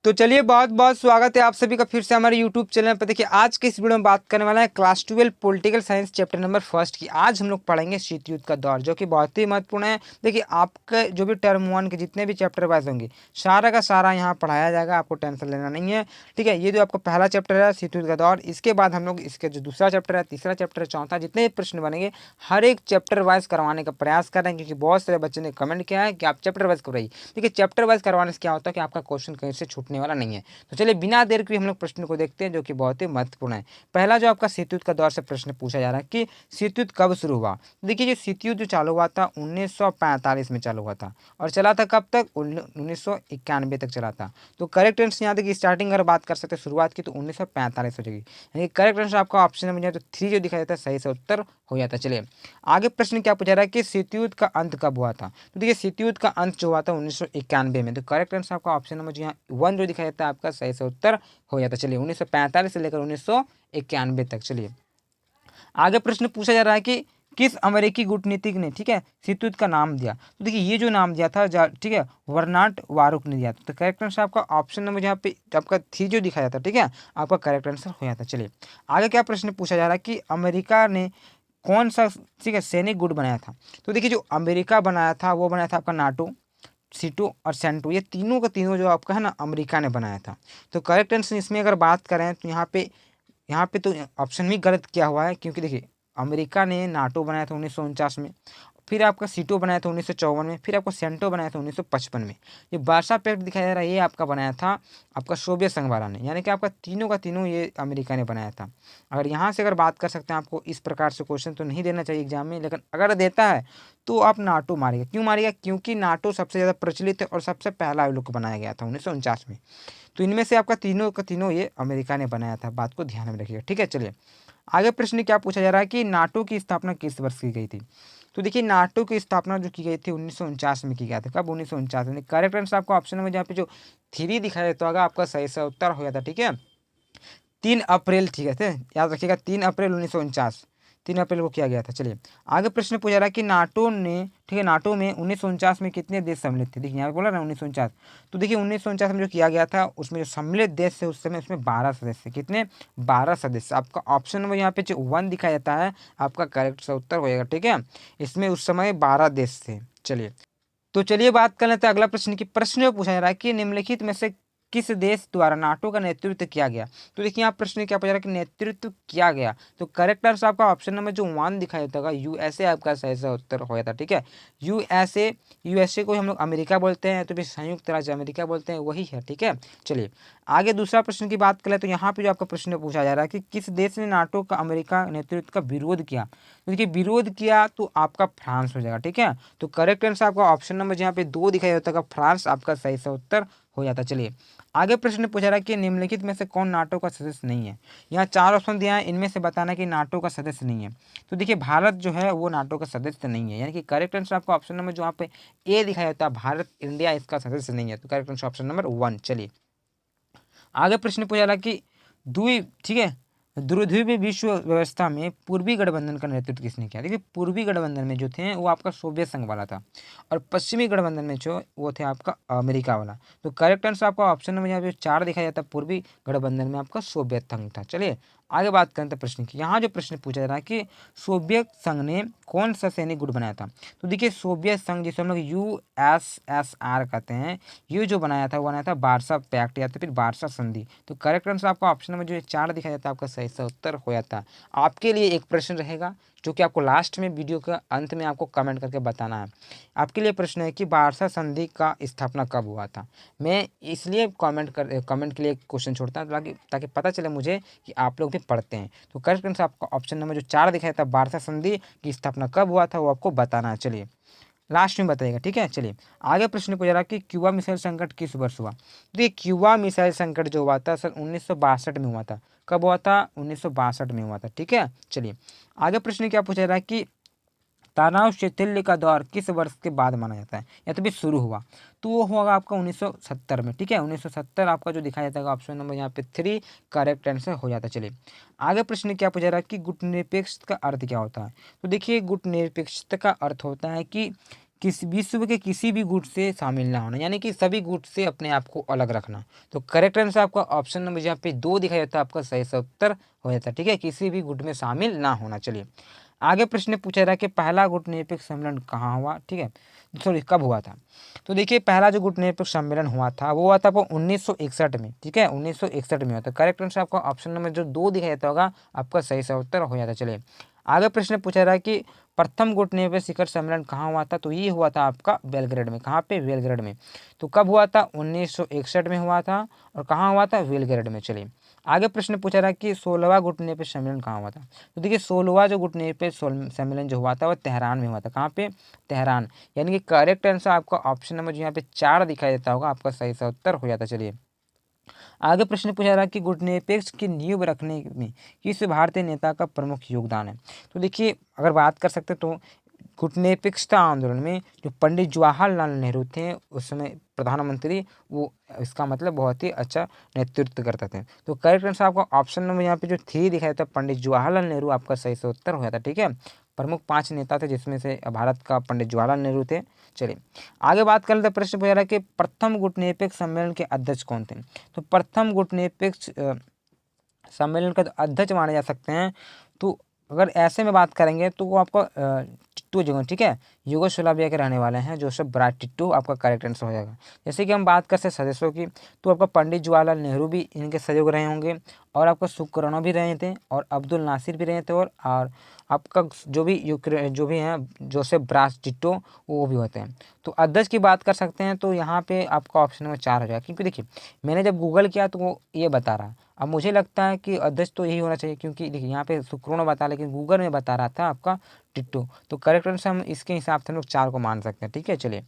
तो चलिए बहुत बहुत स्वागत है आप सभी का फिर से हमारे यूट्यूब चैनल पर। देखिए आज के इस वीडियो में बात करने वाला है class 12 political science chapter number first की। आज हम लोग पढ़ेंगे शीत युद्ध का दौर, जो कि बहुत ही महत्वपूर्ण है। देखिए आपके जो भी टर्म वन के जितने भी चैप्टर वाइज होंगे सारा का सारा यहाँ पढ़ाया जाएगा, आपको टेंशन लेना नहीं है। ठीक है, ये जो आपका पहला चैप्टर है शीत युद्ध का दौर, इसके बाद हम लोग इसके जो दूसरा चैप्टर है, तीसरा चैप्टर है, चौथा, जितने भी प्रश्न बनेंगे हर एक चैप्टर वाइज करवाने का प्रयास करें, क्योंकि बहुत सारे बच्चे ने कमेंट किया है कि आप चैप्टर वाइज करवाइए। देखिए चैप्टर वाइज करवाने से क्या होता है कि आपका क्वेश्चन कहीं से छूटने वाला नहीं है। तो चलिए बिना देर के हम लोग प्रश्न को देखते हैं, जो कि बहुत ही महत्वपूर्ण है। पहला जो आपका शीत युद्ध का दौर से प्रश्न पूछा जा रहा है कि शीत युद्ध कब शुरू हुआ। देखिए जो शीत युद्ध जो चालू हुआ था 1945 में चालू हुआ था, और चला था कब तक, 1991 तक चला था। तो करेक्ट आंसर यहाँ देखिए स्टार्टिंग अगर बात कर सकते हैं शुरुआत की, तो 1945 हो जाएगी। यानी करेक्ट आंसर आपका ऑप्शन में तो 3 जो दिखाई देता है सही से उत्तर हो जाता है। चलिए आगे प्रश्न क्या पूछा रहा है कि शीत युद्ध का अंत कब हुआ था। तो देखिए शीत युद्ध का अंत जो हुआ था 1991 में। तो करेक्ट आंसर आपका ऑप्शन नंबर यहाँ 1 जो दिखाई देता है आपका सही से उत्तर हो जाता है। चलिए 1945 से लेकर 1991 तक। चलिए आगे प्रश्न पूछा जा रहा है कि किस अमेरिकी कूटनीतिक ने, ठीक है, शीत युद्ध का नाम दिया। तो देखिए ये जो नाम दिया था, ठीक है, बर्नार्ड वारुक ने दिया था। तो करेक्ट आंसर आपका ऑप्शन नंबर यहाँ पे आपका 3 जो दिखाया था, ठीक है, आपका करेक्ट आंसर हो जाता है। चलिए आगे क्या प्रश्न पूछा जा रहा है कि अमेरिका ने कौन सा, ठीक है, सैनिक गुट बनाया था। तो देखिए जो अमेरिका बनाया था वो बनाया था आपका नाटो, सीटो और सेंटो, ये तीनों का तीनों जो आपका है ना अमेरिका ने बनाया था। तो करेक्ट आंसर इसमें अगर बात करें तो यहाँ पे तो ऑप्शन भी गलत किया हुआ है, क्योंकि देखिए अमेरिका ने नाटो बनाया था 1949 में, फिर आपका सीटो बनाया था 1954 में, फिर आपको सेंटो बनाया था 1955 में। ये वार्सा पैक्ट दिखाया जा रहा है, ये आपका बनाया था आपका सोवियत संघ वाला ने, यानी कि आपका तीनों का तीनों ये अमेरिका ने बनाया था। अगर यहाँ से अगर बात कर सकते हैं, आपको इस प्रकार से क्वेश्चन तो नहीं देना चाहिए एग्जाम में, लेकिन अगर देता है तो आप नाटो मारेगा। क्यों मारेगा? क्योंकि नाटो सबसे ज़्यादा प्रचलित है और सबसे पहला लोग बनाया गया था 1949 में। तो इनमें से आपका तीनों का तीनों ये अमेरिका ने बनाया था, बात को ध्यान में रखिएगा। ठीक है, चलिए आगे प्रश्न क्या पूछा जा रहा है कि नाटो की स्थापना किस वर्ष की गई थी। तो देखिए नाटो की स्थापना जो की गई थी 1949 में की गया था। कब? 1949 में। करेक्ट आंसर आपका ऑप्शन में जहाँ पे जो 3 दिखाया देता होगा आपका सही से उत्तर हो जाता। ठीक है, 3 अप्रैल, ठीक है, याद रखिएगा 3 अप्रैल 1949, 3 अप्रैल को किया गया था। चलिए आगे प्रश्न पूछा रहा है कि नाटो ने, ठीक है, नाटो में 1949 में कितने देश सम्मिलित थे। देखिए यहाँ पे बोला ना 1949, तो देखिए 1949 में जो किया गया था उसमें जो सम्मिलित देश थे उस समय उसमें 12 सदस्य, कितने, 12 सदस्य। आपका ऑप्शन नंबर यहाँ पे जो 1 दिखाया जाता है आपका करेक्ट सा उत्तर हो जाएगा। ठीक है, इसमें उस समय 12 देश थे। चलिए तो चलिए बात कर लेते हैं अगला प्रश्न की। प्रश्न में पूछा जा रहा है कि निम्नलिखित में से किस देश द्वारा नाटो का नेतृत्व किया गया। तो देखिए यहाँ प्रश्न क्या पूछा जा रहा है कि नेतृत्व किया गया। तो करेक्ट आंसर आपका ऑप्शन नंबर जो 1 दिखाई देता होगा यूएसए आपका सही सा उत्तर हो जाता। ठीक है, यूएसए, यूएसए को हम लोग अमेरिका बोलते हैं, तो फिर संयुक्त राज्य अमेरिका बोलते हैं, वही है। ठीक है, चलिए आगे दूसरा प्रश्न की बात करें तो यहाँ पे जो आपका प्रश्न पूछा जा रहा है कि किस देश ने नाटो का अमेरिका नेतृत्व का विरोध किया। तो देखिए विरोध किया तो आपका फ्रांस हो जाएगा। ठीक है, तो करेक्ट आंसर आपका ऑप्शन नंबर जहाँ पे 2 दिखाई देता है फ्रांस आपका सही सा उत्तर हो जाता। चलिए आगे प्रश्न पूछा रहा है कि निम्नलिखित में से कौन नाटो का सदस्य नहीं है। यहाँ 4 ऑप्शन दिया है, इनमें से बताना कि नाटो का सदस्य नहीं है। तो देखिए भारत जो है वो नाटो का सदस्य नहीं है, यानी कि करेक्ट आंसर आपका ऑप्शन नंबर जो यहाँ पे ए दिखाया जाता है भारत, इंडिया इसका सदस्य नहीं है। तो करेक्ट आंसर ऑप्शन नंबर 1। चलिए आगे प्रश्न पूछा रहा कि द्वीप, ठीक है, ध्रुवीय विश्व व्यवस्था में पूर्वी गठबंधन का नेतृत्व किसने किया। देखिए पूर्वी गठबंधन में जो थे वो आपका सोवियत संघ वाला था, और पश्चिमी गठबंधन में जो वो थे आपका अमेरिका वाला। तो करेक्ट आंसर आपका ऑप्शन नंबर यहाँ पे 4 दिखाया जाता है, पूर्वी गठबंधन में आपका सोवियत संघ था। चलिए आगे बात करें तो प्रश्न की, यहाँ जो प्रश्न पूछा जा रहा है कि सोवियत संघ ने कौन सा सैनिक गुट बनाया था। तो देखिए सोवियत संघ जिसे हम लोग यूएसएसआर कहते हैं, ये जो बनाया था वो बनाया था वार्सा पैक्ट या तो फिर वार्सा संधि। तो करेक्ट आंसर आपका ऑप्शन में जो 4 दिखाया जाता है आपका सही सा उत्तर हो जाता है। आपके लिए एक प्रश्न रहेगा जो कि आपको लास्ट में वीडियो के अंत में आपको कमेंट करके बताना है। आपके लिए प्रश्न है कि वार्सा संधि का स्थापना कब हुआ था। मैं इसलिए कमेंट के लिए क्वेश्चन छोड़ता हूँ ताकि पता चले मुझे कि आप लोग भी पढ़ते हैं। तो करेक्ट आंसर आपका ऑप्शन नंबर जो 4 दिखाया था वार्सा संधि की स्थापना कब हुआ था वो आपको बताना है। चलिए लास्ट में बताइएगा। ठीक है, चलिए आगे प्रश्न पूछा रहा कि क्यूबा मिसाइल संकट किस वर्ष हुआ। देखिए क्यूबा मिसाइल संकट जो हुआ था सन 1962 में हुआ था। कब हुआ था? 1962 में हुआ था। ठीक है, चलिए आगे प्रश्न क्या पूछा रहा है कि तनाव शैथिल्य का दौर किस वर्ष के बाद माना जाता है या तो भी शुरू हुआ। तो वो होगा आपका 1970 में। ठीक है, 1970 आपका जो दिखाया जाता है ऑप्शन नंबर यहाँ पे 3 करेक्ट आंसर हो जाता है। चलिए आगे प्रश्न क्या पूछा रहा है कि गुटनिरपेक्ष का अर्थ क्या होता है। तो देखिए गुटनिरपेक्षता का अर्थ होता है कि किसी विश्व के किसी भी गुट से शामिल ना होना, यानी कि सभी गुट से अपने आप को अलग रखना। तो करेक्ट आंसर आपका ऑप्शन नंबर यहाँ पे 2 दिखाई देता है, आपका सही सा उत्तर हो जाता है। ठीक है, किसी भी गुट में शामिल ना होना। चलिए आगे प्रश्न पूछा रहा कि पहला गुटनिरपेक्ष सम्मेलन कहाँ हुआ। ठीक है, सॉरी कब हुआ था। तो देखिए पहला जो गुटनिरपेक्ष सम्मेलन हुआ था वो हुआ था आपको 1961 में। ठीक है, 1961 में हुआ था। करेक्ट आंसर आपका ऑप्शन नंबर जो 2 दिखाई देता होगा आपका सही सा उत्तर हो जाता है। चलिए आगे प्रश्न पूछा रहा है कि प्रथम गुटनिरपेक्ष शिखर सम्मेलन कहाँ हुआ था। तो ये हुआ था आपका बेलग्रेड में। कहाँ पे? बेलग्रेड में। तो कब हुआ था? 1961 में हुआ था। और कहाँ हुआ था? बेलग्रेड में। चलिए आगे प्रश्न पूछा रहा कि 16वां गुटनिरपेक्ष सम्मेलन कहाँ हुआ था। तो देखिए 16वां जो गुटनिरपेक्ष सम्मेलन जो हुआ था वो तेहरान में हुआ था। कहाँ पे? तेहरान। यानी कि करेक्ट आंसर आपका ऑप्शन नंबर जो यहाँ पे 4 दिखाई देता होगा आपका सही सा उत्तर हो जाता। चलिए आगे प्रश्न पूछा रहा कि गुटनिरपेक्ष की नींव रखने में किस भारतीय नेता का प्रमुख योगदान है। तो देखिए अगर बात कर सकते तो गुटनिरपेक्षता आंदोलन में जो पंडित जवाहरलाल नेहरू थे उस समय प्रधानमंत्री, वो इसका मतलब बहुत ही अच्छा नेतृत्व करते थे। तो करेक्ट आंसर आपका ऑप्शन नंबर यहाँ पे जो 3 दिखाया था पंडित जवाहरलाल नेहरू आपका सही से उत्तर हो जाता। ठीक है, प्रमुख 5 नेता थे जिसमें से भारत का पंडित जवाहरलाल नेहरू थे। चलिए आगे बात कर लेते प्रश्न पूछा रहा कि प्रथम गुटनिरपेक्ष सम्मेलन के अध्यक्ष कौन थे। तो प्रथम गुटनिरपेक्ष सम्मेलन का अध्यक्ष माने जा सकते हैं। तो अगर ऐसे में बात करेंगे तो वो आपका टिट्टू जगन। ठीक है, यूगोस्लाविया के रहने वाले हैं जोसेफ ब्राज टिट्टू आपका करेक्ट आंसर हो जाएगा। जैसे कि हम बात करते हैं सदस्यों की, तो आपका पंडित जवाहरलाल नेहरू भी इनके सहयोग रहे होंगे, और आपका सुकर्णो भी रहे थे, और अब्दुल नासिर भी रहे थे, और आपका जो भी हैं जोसेफ ब्राज टिट्टो वो भी होते हैं। तो अध्यक्ष की बात कर सकते हैं तो यहाँ पे आपका ऑप्शन नंबर 4 हो जाएगा। क्योंकि देखिए मैंने जब गूगल किया तो वो ये बता रहा, अब मुझे लगता है कि अध्यक्ष तो यही होना चाहिए, क्योंकि देखिए यहाँ पे सुक्रोनो बता लेकिन गूगल में बता रहा था आपका टिट्टू। तो करेक्ट आंसर हम इसके हिसाब से हम लोग 4 को मान सकते हैं। ठीक है, चलिए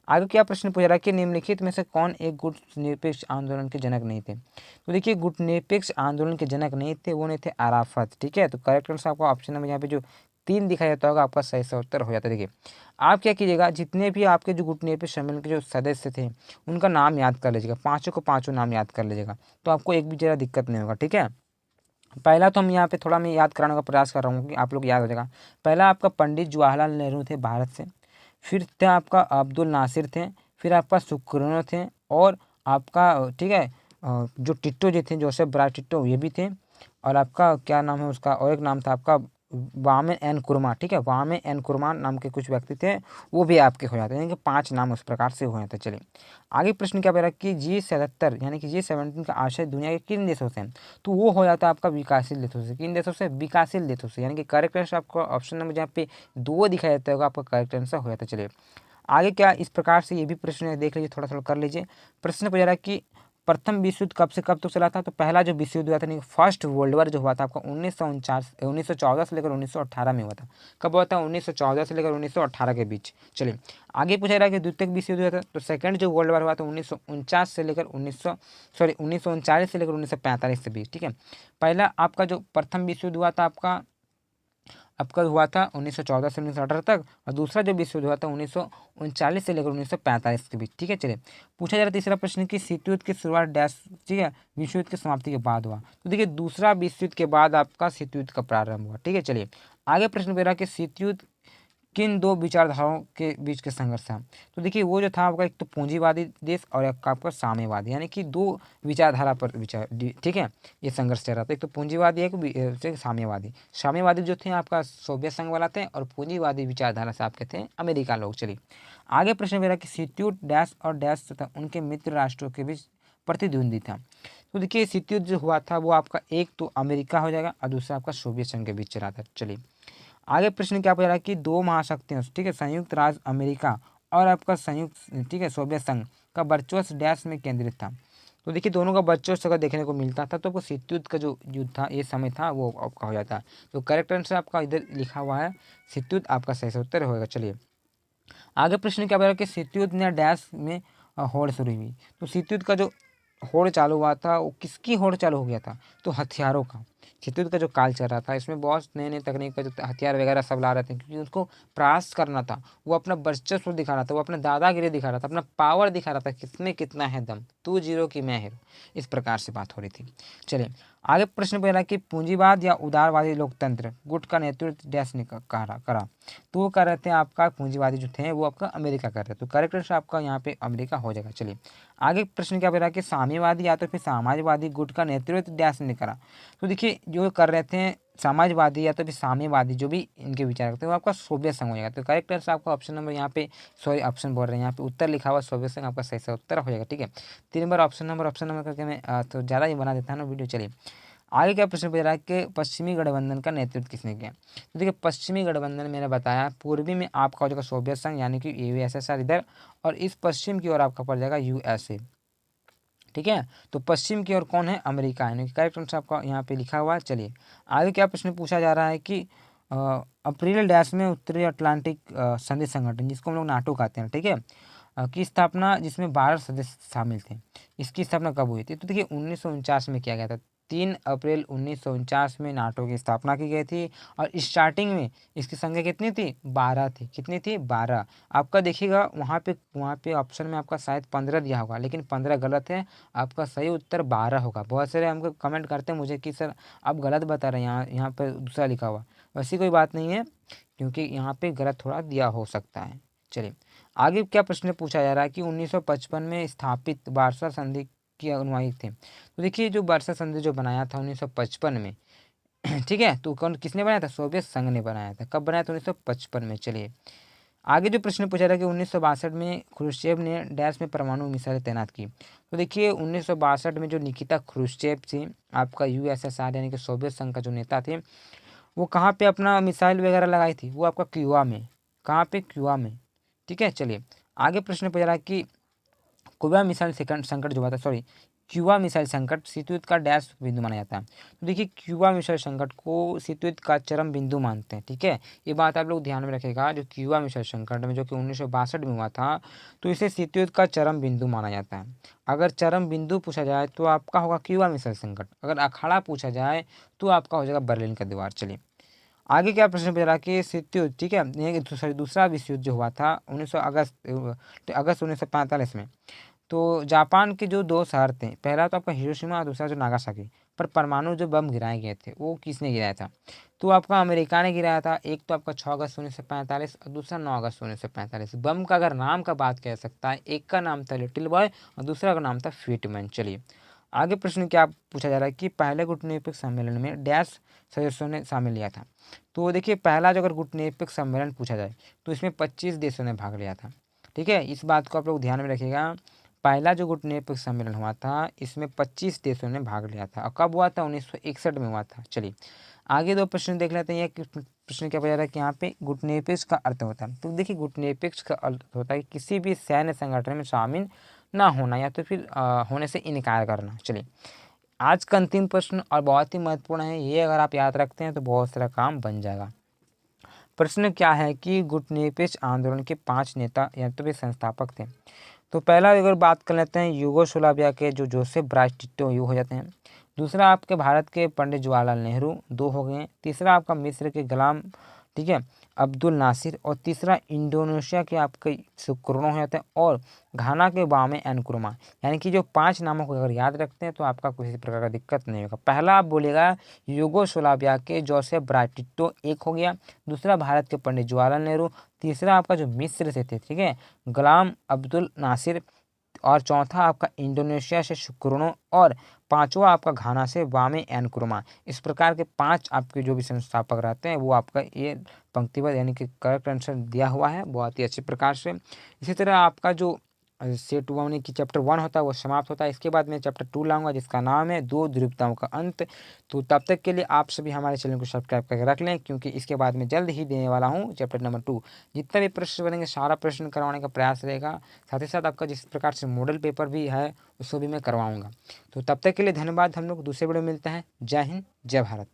आगे क्या प्रश्न पूछ रहा है कि निम्नलिखित में से कौन एक गुट निरपेक्ष आंदोलन के जनक नहीं थे। तो देखिए गुट निरपेक्ष आंदोलन के जनक नहीं थे, वो नहीं थे अराफत। ठीक है, तो करेक्ट आंसर आपका ऑप्शन नंबर यहाँ पे जो 3 दिखाई देता होगा आपका सही सा उत्तर हो जाता है। देखिए आप क्या कीजिएगा, जितने भी आपके जो गुट निरपेक्ष सम्मेलन के जो सदस्य थे उनका नाम याद कर लीजिएगा, पाँचों को पाँचों नाम याद कर लीजिएगा, तो आपको एक भी ज़रा दिक्कत नहीं होगा। ठीक है, पहला तो हम यहाँ पे थोड़ा मैं याद कराने का प्रयास कर रहा हूँ कि आप लोग याद हो जाएगा। पहला आपका पंडित जवाहरलाल नेहरू थे भारत से, फिर थे आपका अब्दुल नासिर थे, फिर आपका सुकर्णो थे, और आपका ठीक है जो टिट्टो जो थे जोसेफ ब्राज टिट्टो ये भी थे, और आपका क्या नाम है उसका, और एक नाम था आपका वामे एन कुर्मा। ठीक है, वामे एन कुर्मा नाम के कुछ व्यक्ति थे, वो भी आपके हो जाते हैं, यानी कि 5 नाम उस प्रकार से हो जाते हैं। चलिए आगे प्रश्न क्या रहा कि G77 यानी कि G17 का आशय दुनिया के किन देशों से, तो वो हो जाता है आपका विकासशील देशों से। किन देशों से? विकासशील देशों से। यानी कि करेक्ट आंसर आपको ऑप्शन नंबर जहाँ पे 2 दिखाई देता होगा आपका करेक्ट आंसर हो जाता है। चलिए आगे क्या इस प्रकार से ये भी प्रश्न देख लीजिए, थोड़ा थोड़ा कर लीजिए। प्रश्न पूछ रहा है कि प्रथम विश्व युद्ध कब से कब तक चला था। तो पहला जो विश्व युद्ध हुआ था, फर्स्ट वर्ल्ड वॉर जो हुआ था आपका 1914 से लेकर 1918 में हुआ था। कब हुआ था? 1914 से लेकर 1918 के बीच। चलिए आगे पूछा रहा है कि द्वितीय विश्व युद्ध हुआ था, तो सेकंड जो वर्ल्ड वॉर हुआ था 1949 से लेकर 1939 से लेकर 1945 के बीच। ठीक है, पहला आपका जो प्रथम विश्व युद्ध हुआ था आपका हुआ था 1914 से 1918 तक, और दूसरा जो विश्व युद्ध हुआ था 1939 से लेकर 1945 के बीच। ठीक है, चलिए पूछा जा रहा है तीसरा प्रश्न कि शीत युद्ध की शुरुआत डैश, ठीक है, विश्व युद्ध की समाप्ति के बाद हुआ। तो देखिए दूसरा विश्व युद्ध के बाद आपका शीत युद्ध का प्रारंभ हुआ। ठीक है, चलिए आगे प्रश्न पे रहा कि शीत युद्ध किन 2 विचारधाराओं के बीच के संघर्ष था। तो देखिए वो जो था आपका एक तो पूंजीवादी देश और एक आपका साम्यवादी, यानी कि 2 विचारधारा पर विचार। ठीक है, ये संघर्ष चल रहा था, एक तो पूंजीवादी एक साम्यवादी। साम्यवादी जो थे आपका सोवियत संघ वाला थे, और पूंजीवादी विचारधारा से आपके थे अमेरिका लोग। चलिए आगे प्रश्न मेरा कि शीत युद्ध डैश और डैश तथा उनके मित्र राष्ट्रों के बीच प्रतिद्वंदी था। तो देखिए शीत युद्ध जो हुआ था वो आपका एक तो अमेरिका हो जाएगा और दूसरा आपका सोवियत संघ के बीच चला था। चलिए आगे प्रश्न क्या पूछ रहा है कि 2 महाशक्तियां, ठीक है, संयुक्त राज्य अमेरिका और आपका संयुक्त, ठीक है, सोवियत संघ का वर्चस्व डैश में केंद्रित था। तो देखिए दोनों का वर्चस्व अगर देखने को मिलता था तो आपको शीत युद्ध का जो युद्ध था ये समय था वो आपका हो जाता। तो करेक्ट आंसर आपका इधर लिखा हुआ है शीत युद्ध, आपका सही उत्तर होगा। चलिए आगे प्रश्न क्या बोला कि शीत युद्ध ने डैश में होड़ शुरू हुई। तो शीत युद्ध का जो होड़ चालू हुआ था वो किसकी होड़ चालू हो गया था? तो हथियारों का। शीत युद्ध का जो काल चल रहा था इसमें बहुत नए नए तकनीक का जो हथियार वगैरह सब ला रहे थे, क्योंकि उसको प्रयास करना था, वो अपना वर्चस्व दिखा रहा था, वो अपना दादागिरी दिखा रहा था, अपना पावर दिखा रहा था, किसमें कितना है दम, तू जीरो की मैं हीरो, इस प्रकार से बात हो रही थी। चलिए आगे प्रश्न पूछ रहा है कि पूंजीवाद या उदारवादी लोकतंत्र गुट का नेतृत्व डैश ने करा। तो वो कर रहे थे आपका पूंजीवादी जो थे वो आपका अमेरिका कर रहे थे। तो करेक्ट आंसर आपका यहाँ पे अमेरिका हो जाएगा। चलिए आगे प्रश्न क्या पूछ रहा है कि साम्यवादी या तो फिर समाजवादी गुट का नेतृत्व डैश ने करा। तो देखिए जो कर रहे थे समाजवादी या तो फिर साम्यवादी जो भी इनके विचार करते हैं वो आपका सोवियत संघ हो जाएगा। तो करेक्ट आंसर आपका ऑप्शन नंबर यहाँ पे, सॉरी ऑप्शन बोल रहे हैं यहाँ पे उत्तर लिखा हुआ सोवियत संघ आपका सही उत्तर हो जाएगा। ठीक है, 3 बार ऑप्शन नंबर करके मैं तो ज़्यादा ही बना देता है ना वीडियो। चलिए आगे क्या प्रश्न पूछ रहा है कि पश्चिमी गठबंधन का नेतृत्व किसने किया। तो देखिए पश्चिमी गठबंधन मैंने बताया पूर्वी में आपका हो जाएगा सोवियत संघ यानी कि यूएसएसआर इधर, और इस पश्चिम की ओर आपका पड़ जाएगा यूएसए। ठीक है, तो पश्चिम की ओर कौन है, अमेरिका, यानी कि करेक्ट आंसर आपका यहाँ पे लिखा हुआ है। चलिए आगे क्या प्रश्न पूछा जा रहा है कि अप्रैल डैश में उत्तरी अटलांटिक संधि संगठन जिसको हम लोग नाटो कहते हैं, ठीक है, की स्थापना जिसमें 12 सदस्य शामिल थे, इसकी स्थापना कब हुई थी। तो देखिए 1949 में किया गया था। 3 अप्रैल 1949 में नाटो की स्थापना की गई थी और स्टार्टिंग में इसकी संख्या कितनी थी, 12 थी। कितनी थी, 12। आपका देखिएगा वहाँ पे ऑप्शन में आपका शायद 15 दिया होगा, लेकिन 15 गलत है, आपका सही उत्तर 12 होगा। बहुत सारे हमको कमेंट करते हैं मुझे कि सर आप गलत बता रहे हैं, यहाँ पर दूसरा लिखा हुआ। वैसी कोई बात नहीं है, क्योंकि यहाँ पे गलत थोड़ा दिया हो सकता है। चलिए आगे क्या प्रश्न पूछा जा रहा है कि 1955 में स्थापित वार्सा संधि के अनुयायी थे। तो देखिए जो वार्सा संधि जो बनाया था 1955 में ठीक है, तो कौन किसने बनाया था, सोवियत संघ ने बनाया था। कब बनाया था, 1955 में। चलिए आगे जो प्रश्न पूछा था कि 1962 में क्रुश्चेव ने डैश में परमाणु मिसाइलें तैनात की। तो देखिए 1962 में जो निकिता क्रुश्चेव थी आपका यूएसएसआर यानी कि सोवियत संघ का जो नेता थे, वो कहाँ पे अपना मिसाइल वगैरह लगाई थी, वो आपका क्यूबा में। कहाँ पे, क्यूबा में। ठीक है, चलिए आगे प्रश्न पूछ रहा है कि क्यूबा मिसाइल संकट जो हुआ था, सॉरी क्यूबा मिसाइल संकट शीत युद्ध का डैश बिंदु माना जाता है। तो देखिए क्यूबा मिसाइल संकट को शीत युद्ध का चरम बिंदु मानते हैं। ठीक है, ये बात आप लोग ध्यान में रखेगा। जो क्यूबा मिसाइल संकट में जो कि 1962 में हुआ था, तो इसे शीत युद्ध का चरम बिंदु माना जाता है। अगर चरम बिंदु पूछा जाए तो आपका होगा क्यूबा मिसाइल संकट, अगर अखाड़ा पूछा जाए तो आपका हो जाएगा बर्लिन का दीवार। चलिए आगे क्या प्रश्न पूछ रहा कि शीत युद्ध, ठीक है, दूसरा विश्व युद्ध जो हुआ था 19 अगस्त 1945 में, तो जापान के जो 2 शहर थे, पहला तो आपका हिरोशिमा और दूसरा जो नागासाकी, पर परमाणु जो बम गिराए गए थे वो किसने गिराया था। तो आपका अमेरिका ने गिराया था। एक तो आपका 6 अगस्त 1945 और दूसरा 9 अगस्त 1945। बम का अगर नाम का बात कह सकता है, एक का नाम था लिटिल बॉय और दूसरा का नाम था फिटमैन। चलिए आगे प्रश्न क्या पूछा जा रहा है कि पहले गुटनिरपेक्ष सम्मेलन में डैश सदस्यों ने शामिल लिया था। तो देखिए पहला जो अगर गुटनिरपेक्ष सम्मेलन पूछा जाए तो इसमें 25 देशों ने भाग लिया था। ठीक है, इस बात को आप लोग ध्यान में रखिएगा। पहला जो गुटनिरपेक्ष सम्मेलन हुआ था इसमें 25 देशों ने भाग लिया था और कब हुआ था, 1961 में हुआ था। चलिए आगे 2 प्रश्न देख लेते हैं। एक प्रश्न क्या पूछा जा रहा है कि यहाँ पे गुटनिरपेक्ष का अर्थ होता है। तो देखिए गुटनिरपेक्ष का अर्थ होता है कि किसी भी सैन्य संगठन में शामिल ना होना या तो फिर होने से इनकार करना। चलिए आज का अंतिम प्रश्न और बहुत ही महत्वपूर्ण है, ये अगर आप याद रखते हैं तो बहुत सारा काम बन जाएगा। प्रश्न क्या है कि गुटनिरपेक्ष आंदोलन के 5 नेता या तो फिर संस्थापक थे। तो पहला अगर बात कर लेते हैं यूगोस्लाविया के जो जोसेफ ब्राज टिटो ये हो जाते हैं। दूसरा आपके भारत के पंडित जवाहरलाल नेहरू, 2 हो गए। तीसरा आपका मिस्र के गुलाम, ठीक है, अब्दुल नासिर। और तीसरा इंडोनेशिया के आपके सुकर्नो हो जाते हैं और घाना के बामे एनक्रुमा। यानी कि जो 5 नामों को अगर याद रखते हैं तो आपका किसी प्रकार का दिक्कत नहीं होगा। पहला आप बोलेगा यूगोस्लाविया के जोसेफ ब्राज टिटो, एक हो गया। दूसरा भारत के पंडित जवाहरलाल नेहरू। तीसरा आपका जो मिस्र से थे, ठीक है, गुलाम अब्दुल नासिर। और चौथा आपका इंडोनेशिया से सुकर्नो और पांचवा आपका घाना से वामे एनक्रुमा। इस प्रकार के 5 आपके जो भी संस्थापक रहते हैं वो आपका ये पंक्तिबद्ध यानी कि करेक्ट आंसर दिया हुआ है बहुत ही अच्छे प्रकार से। इसी तरह आपका जो सेट 1 यानी कि चैप्टर 1 होता है वो समाप्त होता है। इसके बाद मैं चैप्टर 2 लाऊंगा जिसका नाम है 2 ध्रुवताओं का अंत। तो तब तक के लिए आप सभी हमारे चैनल को सब्सक्राइब करके रख लें, क्योंकि इसके बाद मैं जल्द ही देने वाला हूँ चैप्टर नंबर 2। जितने भी प्रश्न बनेंगे सारा प्रश्न करवाने का प्रयास रहेगा। साथ ही साथ आपका जिस प्रकार से मॉडल पेपर भी है उसको भी मैं करवाऊँगा। तो तब तक के लिए धन्यवाद। हम लोग दूसरे वीडियो में मिलते हैं। जय हिंद, जय भारत।